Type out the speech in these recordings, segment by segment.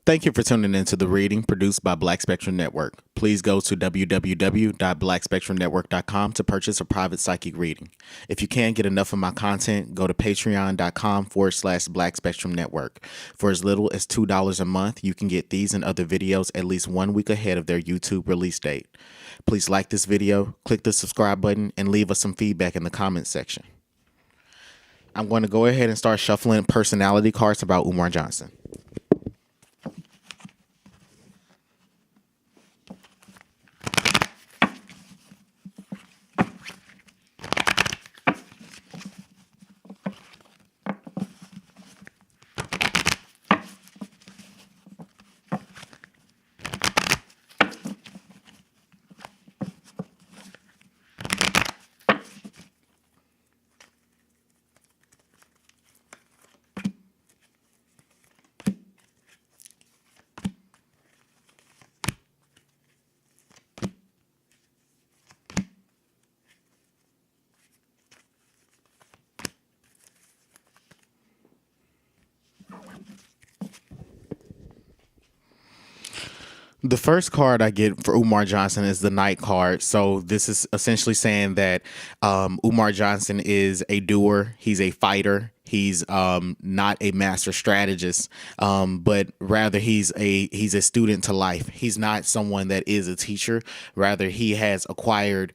Thank you for tuning into the reading produced by Black Spectrum Network. Please go to www.blackspectrumnetwork.com to purchase a private psychic reading. If you can't get enough of my content, go to patreon.com/Black Spectrum Network. For as little as $2 a month, you can get these and other videos at least 1 week ahead of their YouTube release date. Please like this video, click the subscribe button, and leave us some feedback in the comments section. I'm going to go ahead and start shuffling personality cards about Umar Johnson. The first card I get for Umar Johnson is the Knight card. So this is essentially saying that Umar Johnson is a doer. He's a fighter. He's not a master strategist, but rather he's a student to life. He's not someone that is a teacher. Rather, he has acquired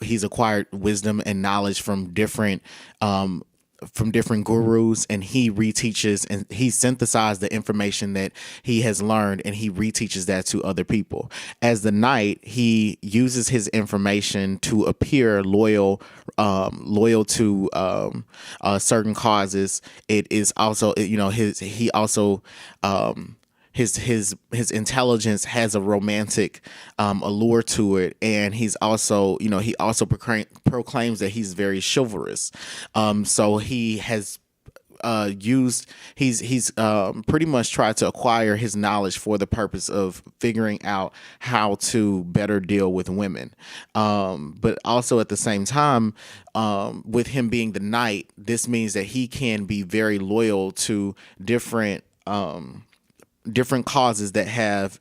he's acquired wisdom and knowledge from different gurus, and he reteaches and he synthesized the information that he has learned, and he reteaches that to other people. As the Knight, he uses his information to appear loyal to certain causes. It is also, his intelligence has a romantic allure to it, and he also proclaims that he's very chivalrous. So he has he's pretty much tried to acquire his knowledge for the purpose of figuring out how to better deal with women. But also at the same time, with him being the Knight, this means that he can be very loyal to different causes that have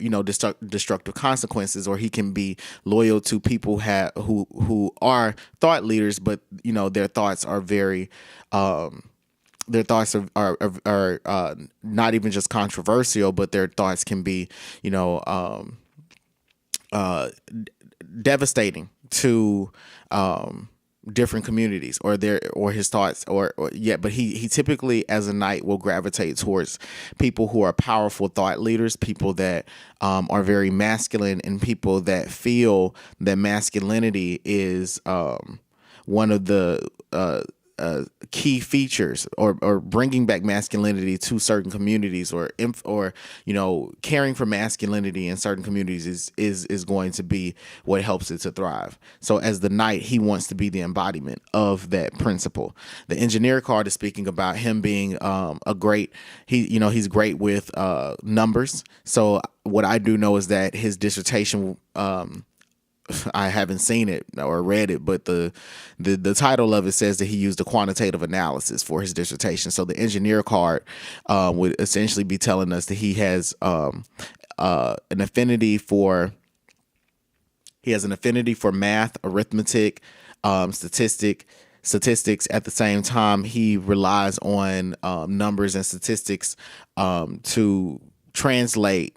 destructive consequences, or he can be loyal to people who are thought leaders, but their thoughts are very their thoughts are not even just controversial, but their thoughts can be devastating to different communities, or his thoughts, but he typically as a Knight will gravitate towards people who are powerful thought leaders, people that are very masculine, and people that feel that masculinity is one of the key features, or bringing back masculinity to certain communities, or caring for masculinity in certain communities is going to be what helps it to thrive. So as the Knight, he wants to be the embodiment of that principle. The Engineer card is speaking about him being he's great with numbers. So what I do know is that his dissertation, I haven't seen it or read it, but the title of it says that he used a quantitative analysis for his dissertation. So the Engineer card would essentially be telling us that he has an affinity for math, arithmetic, statistics. At the same time, he relies on numbers and statistics to translate,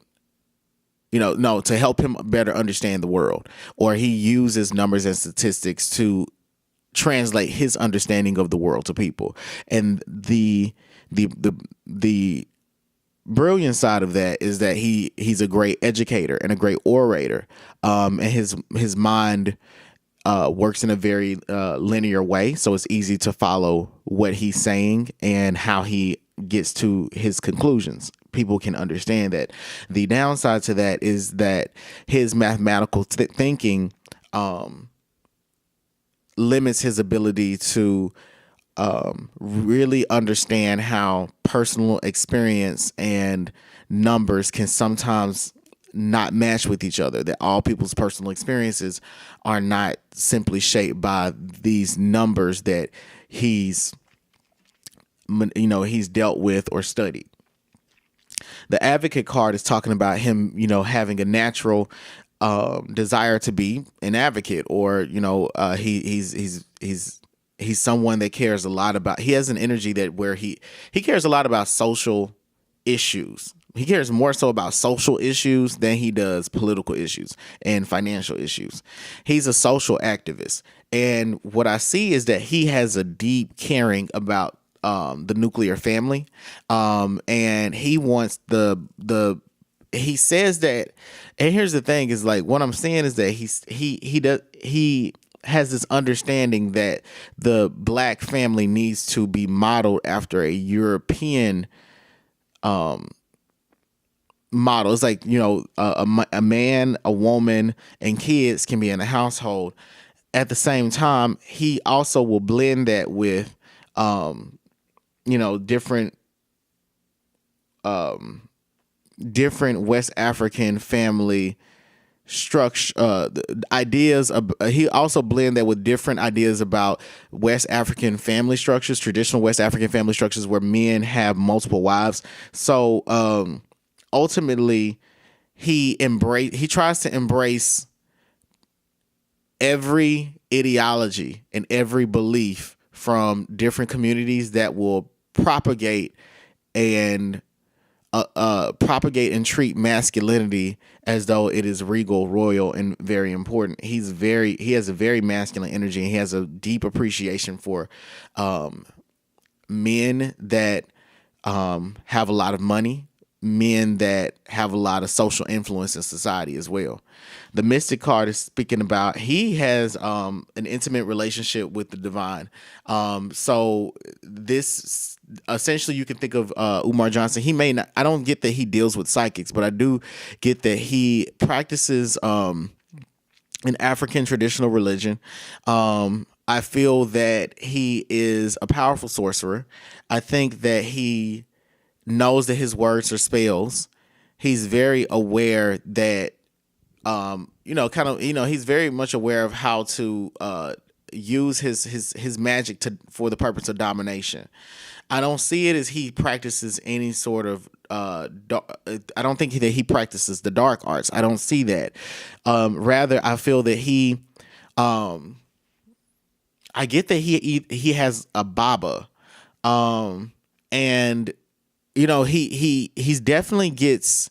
to help him better understand the world, or he uses numbers and statistics to translate his understanding of the world to people. And the brilliant side of that is that he's a great educator and a great orator, and his mind works in a very linear way, so it's easy to follow what he's saying and how he gets to his conclusions. People can understand that. The downside to that is that his mathematical thinking limits his ability to really understand how personal experience and numbers can sometimes not match with each other, that all people's personal experiences are not simply shaped by these numbers that he's dealt with or studied. The advocate card is talking about him, having a natural desire to be an advocate, or he's someone that cares a lot about. He has an energy that where he cares a lot about social issues. He cares more so about social issues than he does political issues and financial issues. He's a social activist. And what I see is that he has a deep caring about the nuclear family. And he wants he says that, and here's the thing is like, what I'm saying is that he has this understanding that the black family needs to be modeled after a European model. It's like, a man, a woman, and kids can be in a household. At the same time, he also will blend that with, different different West African family structure ideas. He also blend that with different ideas about West African family structures, traditional West African family structures where men have multiple wives. So ultimately, he tries to embrace every ideology and every belief from different communities that will propagate and treat masculinity as though it is regal, royal, and very important. He has a very masculine energy, and he has a deep appreciation for men that have a lot of money, men that have a lot of social influence in society as well. The Mystic card is speaking about he has an intimate relationship with the divine. So this essentially, you can think of Umar Johnson. He may not. I don't get that he deals with psychics, but I do get that he practices an African traditional religion. I feel that he is a powerful sorcerer. I think that he knows that his words are spells. He's very aware that, he's very much aware of how to use his magic for the purpose of domination. I don't see it as he practices any sort of I don't think that he practices the dark arts. I don't see that. Rather, I feel that I get that he has a Baba, and he's definitely gets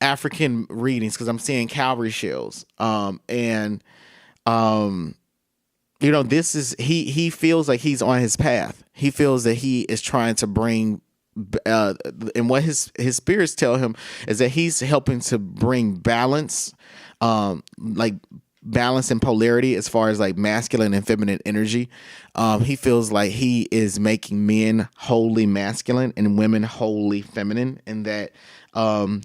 African readings because I'm seeing cowrie shells. This is he feels like he's on his path. He feels that he is trying to bring, and what his spirits tell him is that he's helping to bring balance, like balance and polarity as far as like masculine and feminine energy. He feels like he is making men wholly masculine and women wholly feminine, and that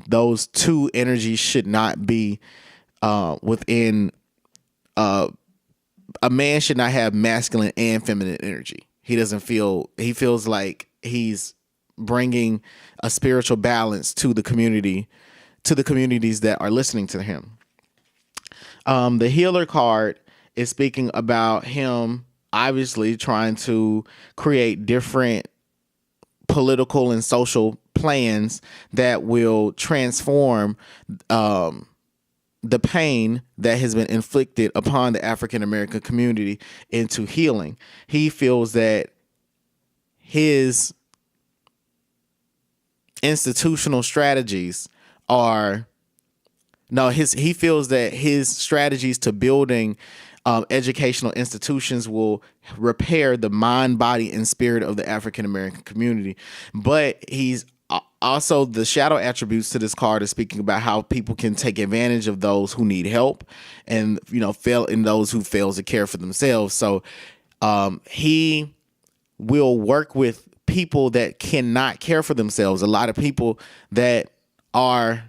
those two energies should not be within. A man should not have masculine and feminine energy. He feels like he's bringing a spiritual balance to the communities that are listening to him. The healer card is speaking about him obviously trying to create different political and social plans that will transform the pain that has been inflicted upon the African American community into healing. He feels that his institutional strategies he feels that his strategies to building educational institutions will repair the mind, body, and spirit of the African American community. But he's also, the shadow attributes to this card is speaking about how people can take advantage of those who need help, and fail in those who fails to care for themselves. So he will work with people that cannot care for themselves. A lot of people that are,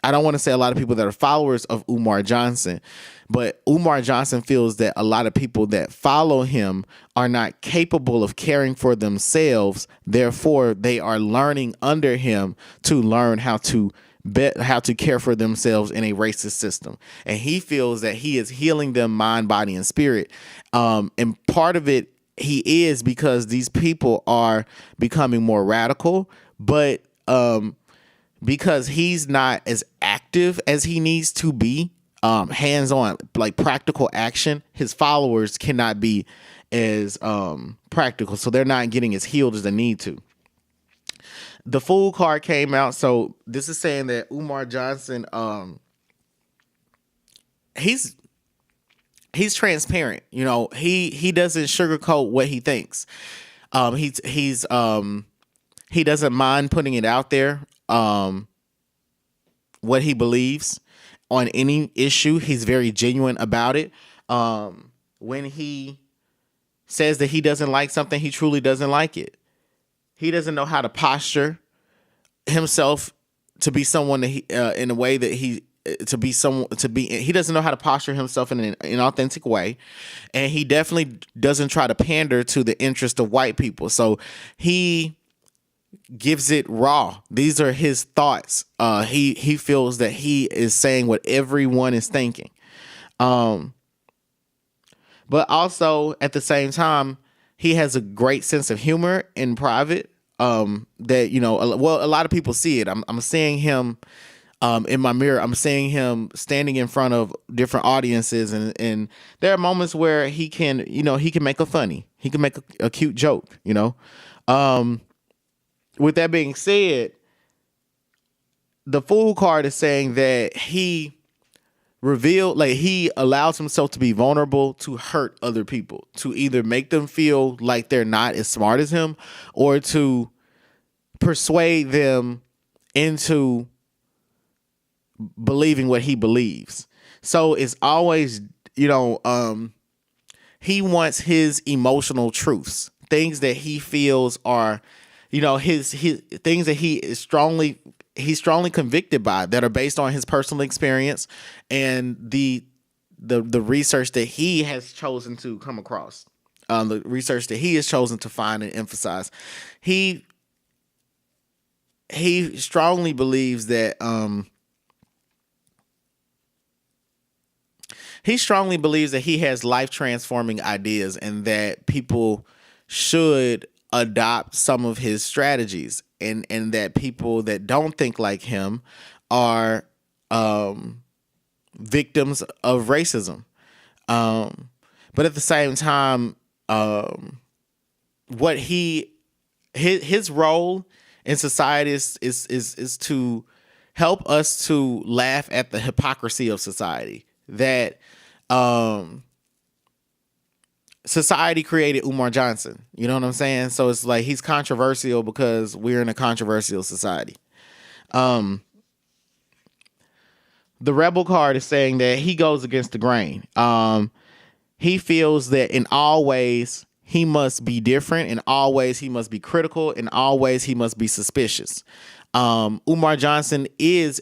I don't want to say a lot of people that are followers of Umar Johnson, but Umar Johnson feels that a lot of people that follow him are not capable of caring for themselves. Therefore, they are learning under him to learn how to care for themselves in a racist system. And he feels that he is healing them mind, body, and spirit. And part of it he is because these people are becoming more radical, but because he's not as active as he needs to be, hands-on, like practical action, his followers cannot be as practical, so they're not getting as healed as they need to. The Fool card came out, so this is saying that Umar Johnson, he's transparent. You know, he doesn't sugarcoat what he thinks. He doesn't mind putting it out there. What he believes on any issue, he's very genuine about it. When he says that he doesn't like something, he truly doesn't like it. He doesn't know how to posture himself to be someone that in a way that he doesn't know how to posture himself in an authentic way, and he definitely doesn't try to pander to the interest of white people. So he gives it raw. These are his thoughts. He feels that he is saying what everyone is thinking. But also at the same time, he has a great sense of humor in private. That, you know, a lot of people see it. I'm seeing him in my mirror. I'm seeing him standing in front of different audiences, and there are moments where he can make a funny. He can make a cute joke, you know. With that being said, the Fool card is saying that he allows himself to be vulnerable to hurt other people, to either make them feel like they're not as smart as him, or to persuade them into believing what he believes. So it's always, he wants his emotional truths, things that he feels are, his things that he's strongly convicted by, that are based on his personal experience and the research that he has chosen to come across, the research that he has chosen to find and emphasize. He strongly believes that he has life transforming ideas, and that people should adopt some of his strategies, and that people that don't think like him are victims of racism. But at the same time, his role in society is to help us to laugh at the hypocrisy of society. That society created Umar Johnson. You know what I'm saying? So it's like he's controversial because we're in a controversial society. The Rebel card is saying that he goes against the grain. He feels that in all ways he must be different, in all ways he must be critical, in all ways he must be suspicious. Umar Johnson is,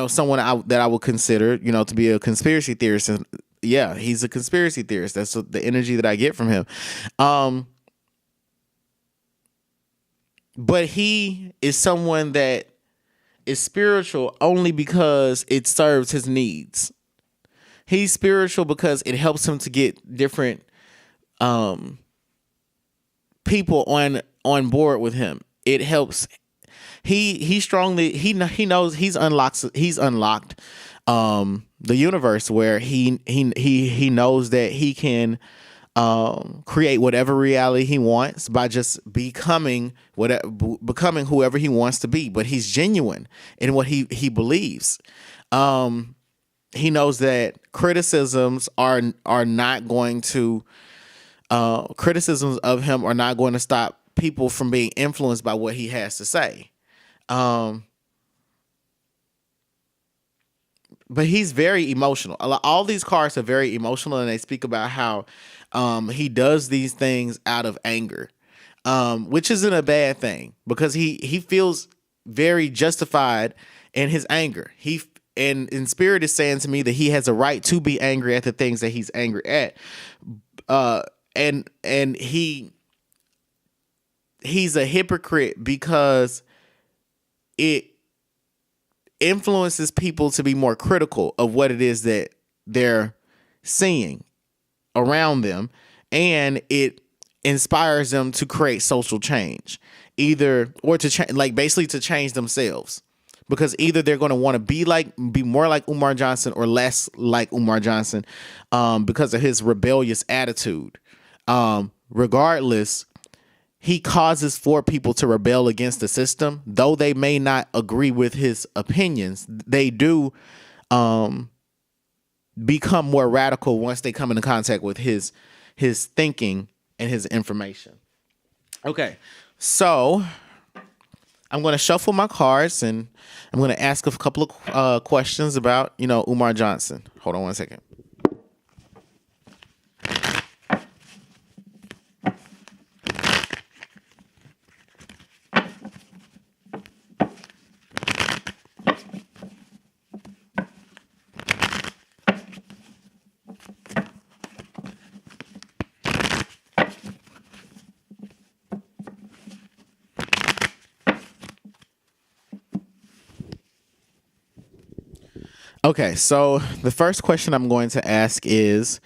someone that I would consider, to be a conspiracy theorist. And yeah, he's a conspiracy theorist. That's the energy that I get from him. But he is someone that is spiritual only because it serves his needs. He's spiritual because it helps him to get different people on board with him. It helps. He knows he's unlocked the universe, where he knows that he can create whatever reality he wants by just becoming whoever he wants to be. But he's genuine in what he believes. He knows that criticisms are not going to criticisms of him are not going to stop people from being influenced by what he has to say. But he's very emotional. All these cards are very emotional, and they speak about how he does these things out of anger, which isn't a bad thing, because he feels very justified in his anger. And in spirit is saying to me that he has a right to be angry at the things that he's angry at. And he's a hypocrite because it influences people to be more critical of what it is that they're seeing around them, and it inspires them to create social change. either or to like basically to change themselves, because either they're going to want to be more like Umar Johnson or less like Umar Johnson, because of his rebellious attitude. Regardless, he causes for people to rebel against the system, though they may not agree with his opinions. They do become more radical once they come into contact with his thinking and his information. Okay, so I'm going to shuffle my cards and I'm going to ask a couple of questions about, Umar Johnson. Hold on one second. Okay, so the first question I'm going to ask is,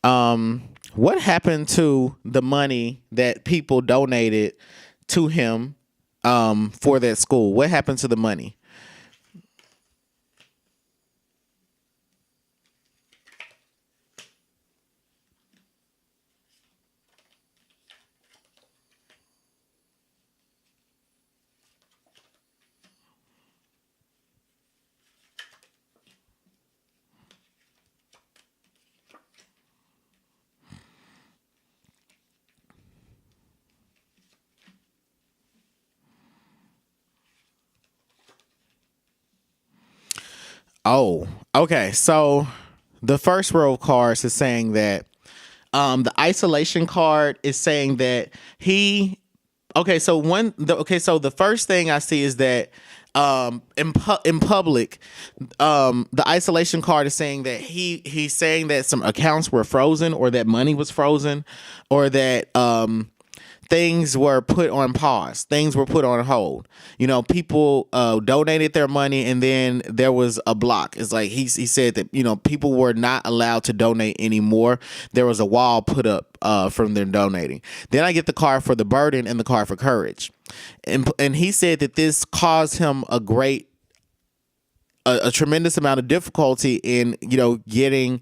what happened to the money that people donated to him for that school? What happened to the money? Oh, okay. So the first row of cards is saying that the isolation card is saying that he. Okay, so so the first thing I see is that in public, the isolation card is saying that he's saying that some accounts were frozen, or that money was frozen, or that things were put on pause, things were put on hold. People donated their money, and then there was a block. It's like he said that people were not allowed to donate anymore. There was a wall put up from them donating. Then I get the card for the burden and the card for courage, and he said that this caused him a tremendous amount of difficulty in getting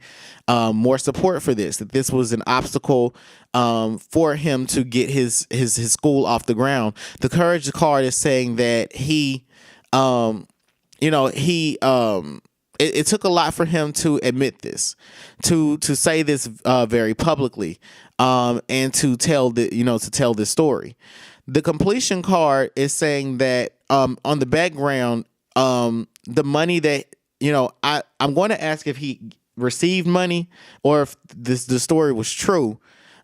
more support for this. That this was an obstacle for him to get his school off the ground. The courage card is saying that it took a lot for him to admit this, to say this very publicly, and to tell this story. The completion card is saying that on the background, the money that I'm going to ask if he received money or if the story was true.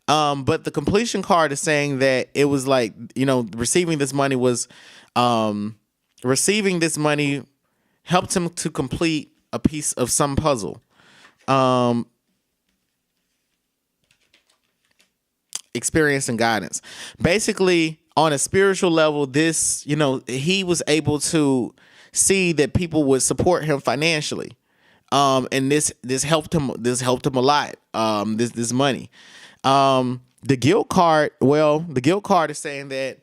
But the completion card is saying that it was like receiving this money helped him to complete a piece of some puzzle. Experience and guidance. Basically, on a spiritual level, this he was able to see that people would support him financially, and this helped him. This helped him a lot. This money. The guilt card. Well, the guilt card is saying that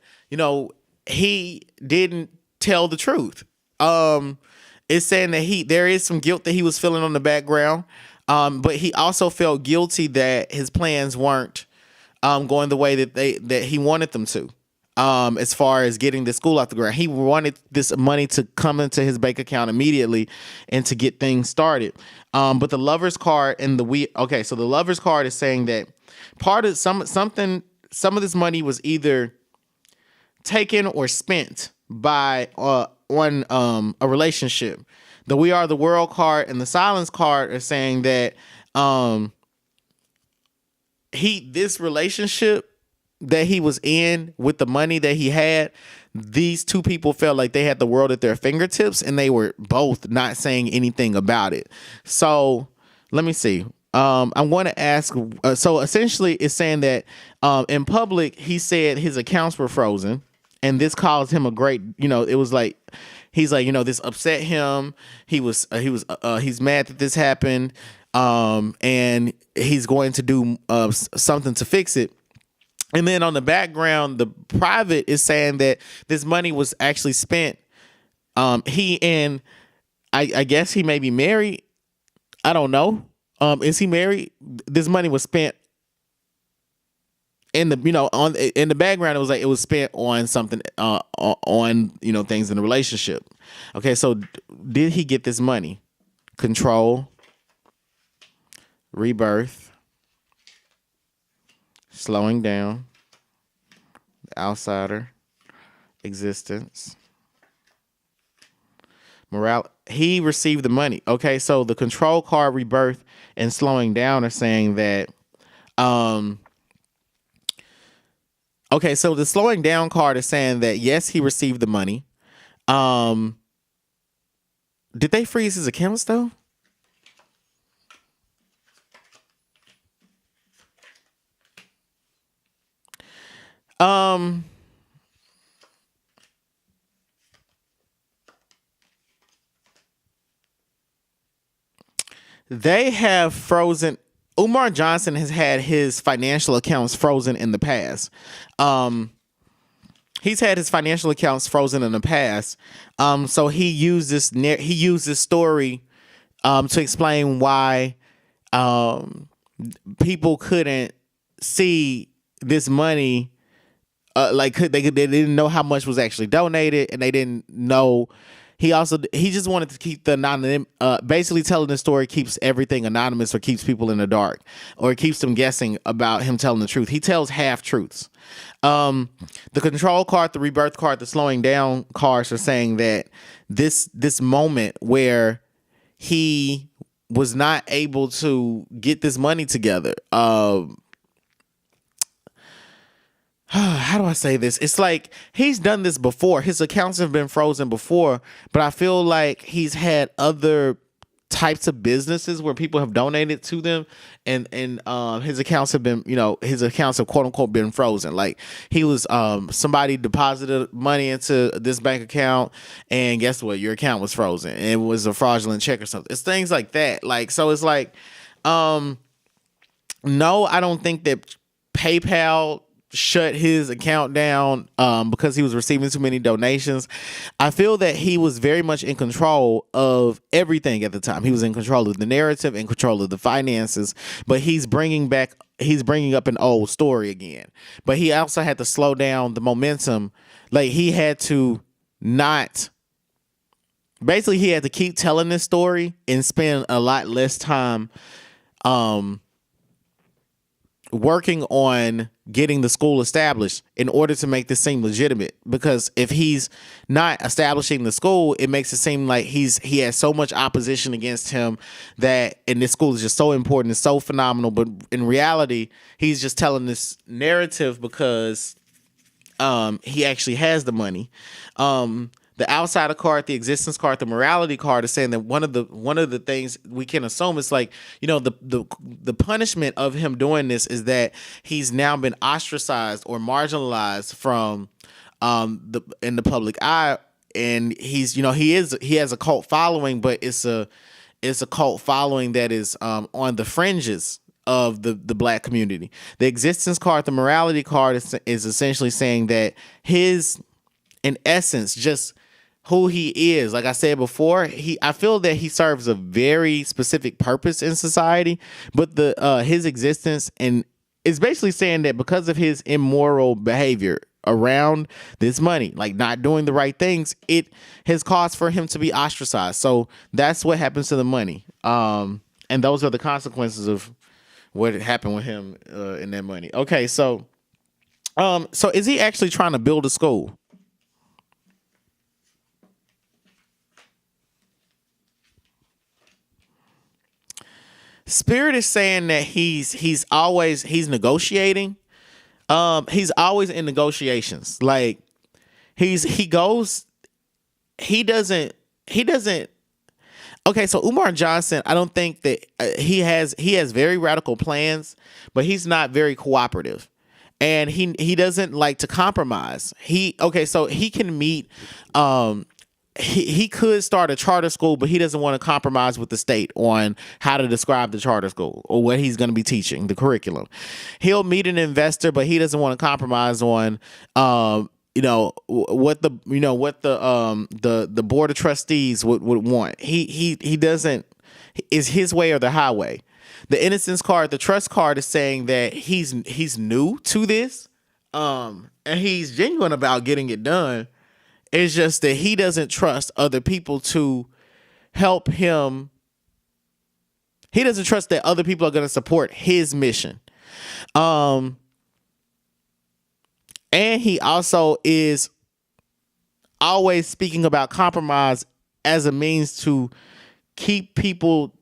he didn't tell the truth. It's saying that there is some guilt that he was feeling on the background, but he also felt guilty that his plans weren't going the way that he wanted them to. As far as getting the school off the ground, he wanted this money to come into his bank account immediately and to get things started. But the lover's card and so the lover's card is saying that part of some of this money was either taken or spent by on a relationship. The We Are the World card and the silence card are saying that this relationship that he was in with the money that he had, these two people felt like they had the world at their fingertips, and they were both not saying anything about it. So let me see. I'm going to ask. So essentially, it's saying that in public, he said his accounts were frozen, and this caused him a great. It was like he's like this upset him. He's mad that this happened, and he's going to do something to fix it. And then on the background, the private is saying that this money was actually spent. He and I guess he may be married. I don't know. Is he married? This money was spent in the on in the background. It was like it was spent on something on things in the relationship. Okay, so did he get this money? Control, rebirth, slowing down, the outsider, existence, morale. He received the money. Okay, so the control card, rebirth, and slowing down are saying that. Okay, so the slowing down card is saying that yes, he received the money. Did they freeze his accounts though? They have frozen. Umar Johnson has had his financial accounts frozen in the past. He's had his financial accounts frozen in the past. So he used this story to explain why people couldn't see this money. They didn't know how much was actually donated, and they didn't know. He just wanted to keep the anonymous. Basically, telling the story keeps everything anonymous, or keeps people in the dark, or keeps them guessing about him telling the truth. He tells half truths. The control card, the rebirth card, the slowing down cards are saying that this moment where he was not able to get this money together. How do I say this? It's like he's done this before. His accounts have been frozen before, but I feel like he's had other types of businesses where people have donated to them, and his accounts have been, his accounts have quote unquote been frozen. Like he was somebody deposited money into this bank account, and guess what? Your account was frozen. It was a fraudulent check or something. It's things like that. Like, so it's like, no, I don't think that PayPal shut his account down because he was receiving too many donations. I feel that he was very much in control of everything at the time. He was in control of the narrative, in control of the finances, but he's bringing up an old story again. But he also had to slow down the momentum. Like he had to he had to keep telling this story and spend a lot less time working on getting the school established in order to make this seem legitimate. Because if he's not establishing the school, it makes it seem like he has so much opposition against him and this school is just so important and so phenomenal. But in reality, he's just telling this narrative because he actually has the money. The outsider card, the existence card, the morality card is saying that one of the things we can assume is like, the punishment of him doing this is that he's now been ostracized or marginalized from in the public eye, and he has a cult following, but it's a cult following that is on the fringes of the black community. The existence card, the morality card is essentially saying that in essence, just who he is. Like I said before, I feel that he serves a very specific purpose in society, but his existence and is basically saying that because of his immoral behavior around this money, like not doing the right things, it has caused for him to be ostracized. So that's what happens to the money. And those are the consequences of what happened with him in that money. Okay, so is he actually trying to build a school? Spirit is saying that he's negotiating. He's always in negotiations. Like he doesn't. Okay, so Umar Johnson, I don't think that he has very radical plans, but he's not very cooperative, and he doesn't like to compromise. So he can meet he could start a charter school, but he doesn't want to compromise with the state on how to describe the charter school or what he's going to be teaching, the curriculum. He'll meet an investor, but he doesn't want to compromise on what the board of trustees would want. He doesn't. Is his way or the highway. The innocence card, the trust card, is saying that he's new to this, and he's genuine about getting it done. It's just that he doesn't trust other people to help him. He doesn't trust that other people are going to support his mission. And he also is always speaking about compromise as a means to keep people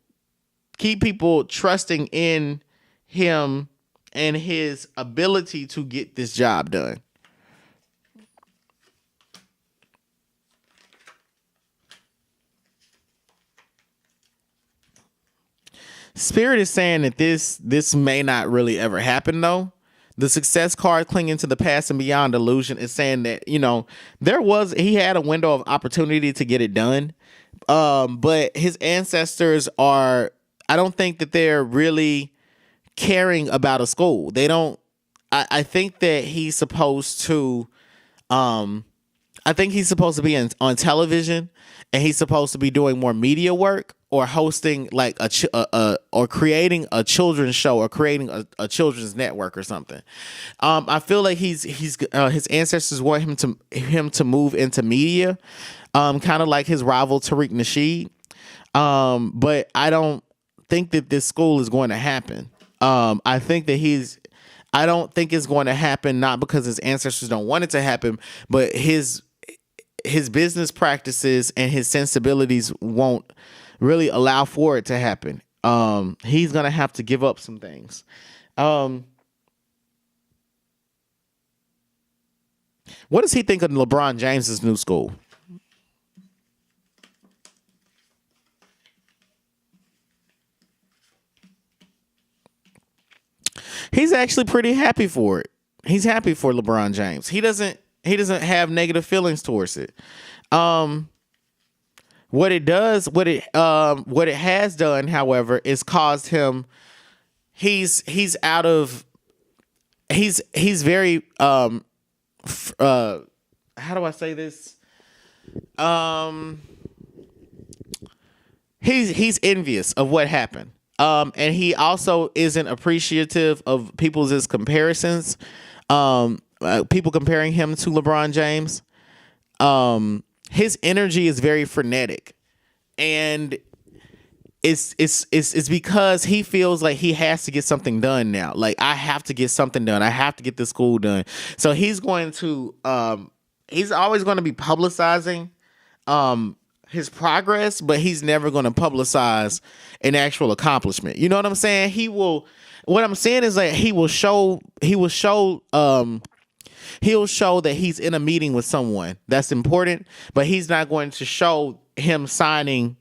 trusting in him and his ability to get this job done. Spirit is saying that this may not really ever happen though. The success card, clinging to the past and beyond illusion, is saying that, he had a window of opportunity to get it done. But his ancestors I don't think that they're really caring about a school. They don't, I think that he's supposed to, I think he's supposed to be on television, and he's supposed to be doing more media work or hosting like or creating a children's show or creating a children's network or something. I feel like his ancestors want him to move into media, kind of like his rival Tariq Nasheed. But I don't think that this school is going to happen. I don't think it's going to happen, not because his ancestors don't want it to happen, but his business practices and his sensibilities won't really allow for it to happen. He's going to have to give up some things. What does he think of LeBron James's new school? He's actually pretty happy for it. He's happy for LeBron James. He doesn't have negative feelings towards it. What it has done, however, is caused him. He's very how do I say this? He's envious of what happened. And he also isn't appreciative of people's comparisons. People comparing him to LeBron James. His energy is very frenetic, and it's because he feels like he has to get something done now. Like, I have to get something done. I have to get this school done. So he's going to he's always going to be publicizing his progress, but he's never going to publicize an actual accomplishment. You know what I'm saying? What I'm saying is that he'll show that he's in a meeting with someone that's important, but he's not going to show him signing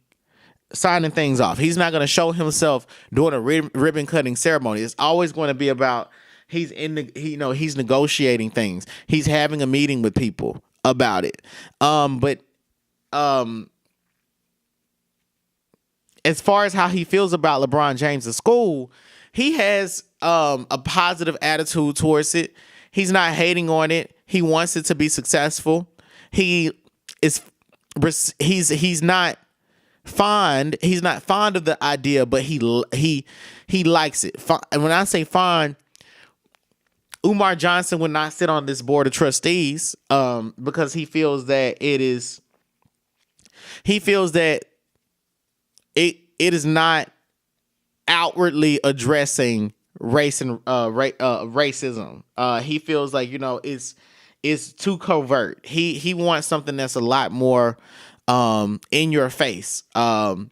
things off. He's not going to show himself doing a ribbon cutting ceremony. It's always going to be about he's negotiating things. He's having a meeting with people about it. But as far as how he feels about LeBron James' school, he has a positive attitude towards it. He's not hating on it. He wants it to be successful. He's not fond of the idea, but he likes it. And when I say fond, Umar Johnson would not sit on this board of trustees because he feels that it is not outwardly addressing race and racism. He feels like it's too covert. He wants something that's a lot more in your face. And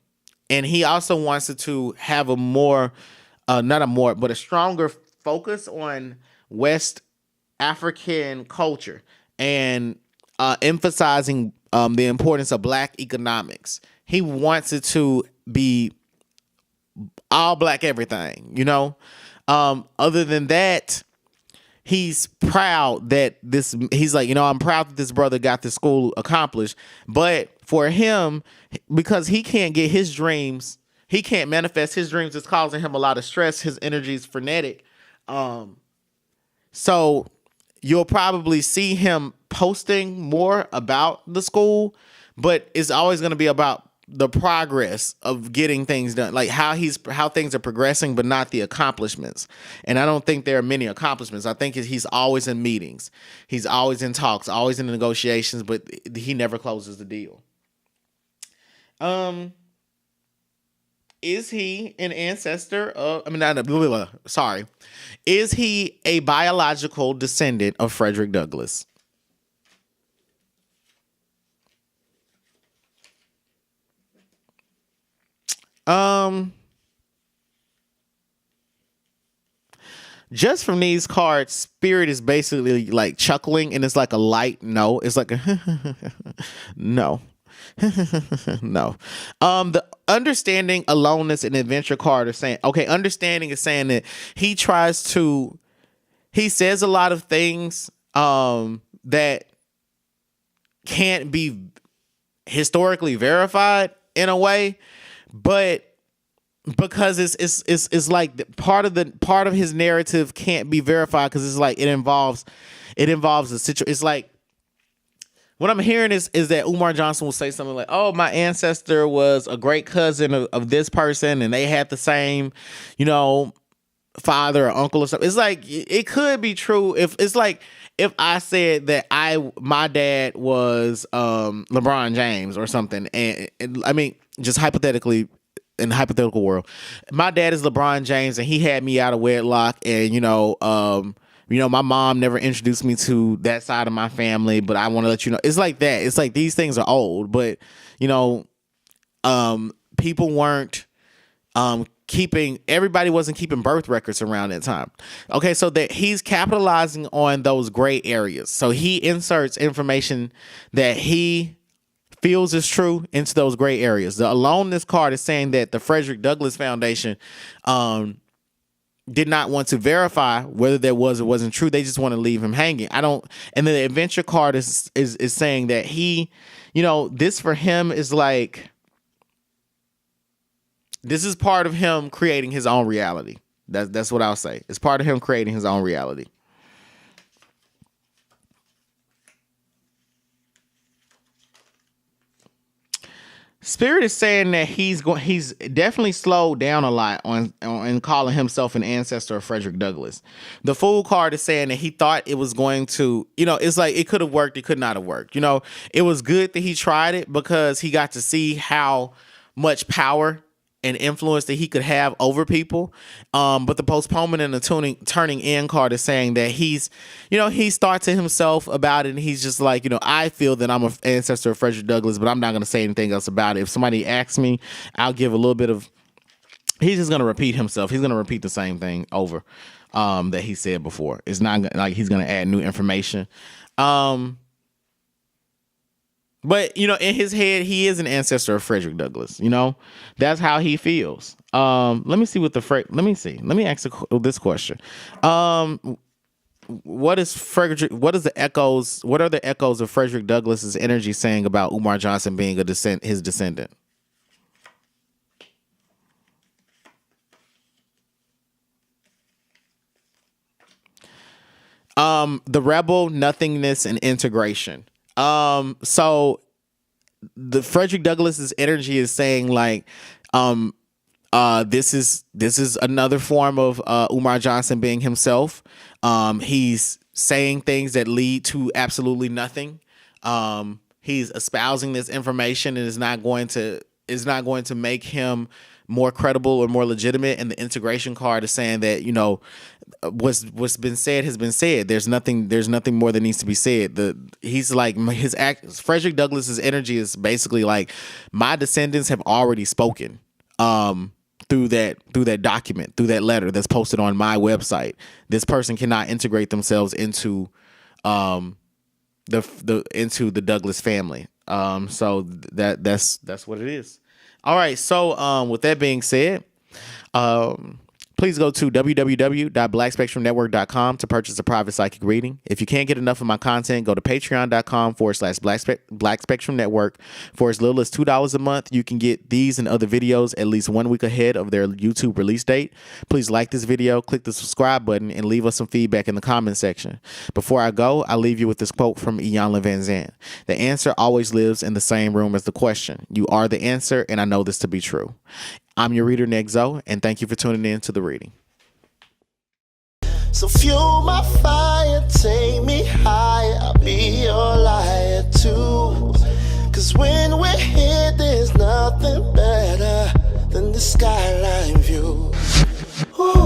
he also wants it to have a stronger focus on West African culture and emphasizing the importance of Black economics. He wants it to be all Black everything, Other than that, he's proud that this, he's like, I'm proud that this brother got this school accomplished. But for him, because he can't get his dreams, he can't manifest his dreams, it's causing him a lot of stress. His energy is frenetic. So you'll probably see him posting more about the school, but it's always going to be about the progress of getting things done, like how things are progressing, but not the accomplishments. And I don't think there are many accomplishments. I think he's always in meetings, he's always in talks, always in negotiations, but he never closes the deal. Is he an ancestor of? I mean, not sorry. Is he a biological descendant of Frederick Douglass? Just from these cards, Spirit is basically like chuckling, and it's like a light no. It's like a no. No. The understanding, aloneness, and adventure card are saying, okay, understanding is saying that he says a lot of things that can't be historically verified in a way, but because it's like part of his narrative can't be verified because it's like it involves the situation. It's like what I'm hearing is that Umar Johnson will say something like, "Oh, my ancestor was a great cousin of this person, and they had the same, father or uncle or something." It's like it could be true if I said that my dad was LeBron James or something, and I mean just hypothetically. In the hypothetical world, my dad is LeBron James, and he had me out of wedlock, and my mom never introduced me to that side of my family, but I want to let you know, it's like that. It's like these things are old, but people weren't everybody wasn't keeping birth records around that time. Okay, so that he's capitalizing on those gray areas. So he inserts information that he feels is true into those gray areas. The aloneness card is saying that the Frederick Douglass Foundation did not want to verify whether there was or wasn't true. They just want to leave him hanging. And then the adventure card is saying that he, this for him is like, this is part of him creating his own reality. That's what I'll say. It's part of him creating his own reality. Spirit is saying that he's definitely slowed down a lot on calling himself an ancestor of Frederick Douglass. The Fool card is saying that he thought it was going to, it's like it could have worked, it could not have worked. It was good that he tried it because he got to see how much power and influence that he could have over people. But the postponement and the turning in card is saying that he's thought to himself about it, and he's just like, I feel that I'm an ancestor of Frederick Douglass, but I'm not going to say anything else about it. If somebody asks me, I'll give a little bit of, he's just going to repeat himself. He's going to repeat the same thing over that he said before. It's not like he's going to add new information. But, in his head, he is an ancestor of Frederick Douglass. That's how he feels. Let me see let me see. Let me ask this question. What are the echoes of Frederick Douglass's energy saying about Umar Johnson being his descendant? The rebel, nothingness, and integration. So the Frederick Douglass's energy is saying like, this is another form of Umar Johnson being himself. He's saying things that lead to absolutely nothing. He's espousing this information and is not going to make him more credible or more legitimate. And the integration card is saying that what's been said has been said. There's nothing more that needs to be said. He's like Frederick Douglass's energy is basically like, my descendants have already spoken through that document, through that letter that's posted on my website. This person cannot integrate themselves into the Douglass family. So that's what it is. All right. So with that being said, Please go to www.blackspectrumnetwork.com to purchase a private psychic reading. If you can't get enough of my content, go to patreon.com/Black Spectrum Network. For as little as $2 a month, you can get these and other videos at least 1 week ahead of their YouTube release date. Please like this video, click the subscribe button, and leave us some feedback in the comment section. Before I go, I'll leave you with this quote from Iyanla Vanzant. The answer always lives in the same room as the question. You are the answer, and I know this to be true. I'm your reader, Nexo, and thank you for tuning in to the reading. So fuel my fire, take me higher, I'll be your liar too. Cause when we're here, there's nothing better than the skyline view. Ooh.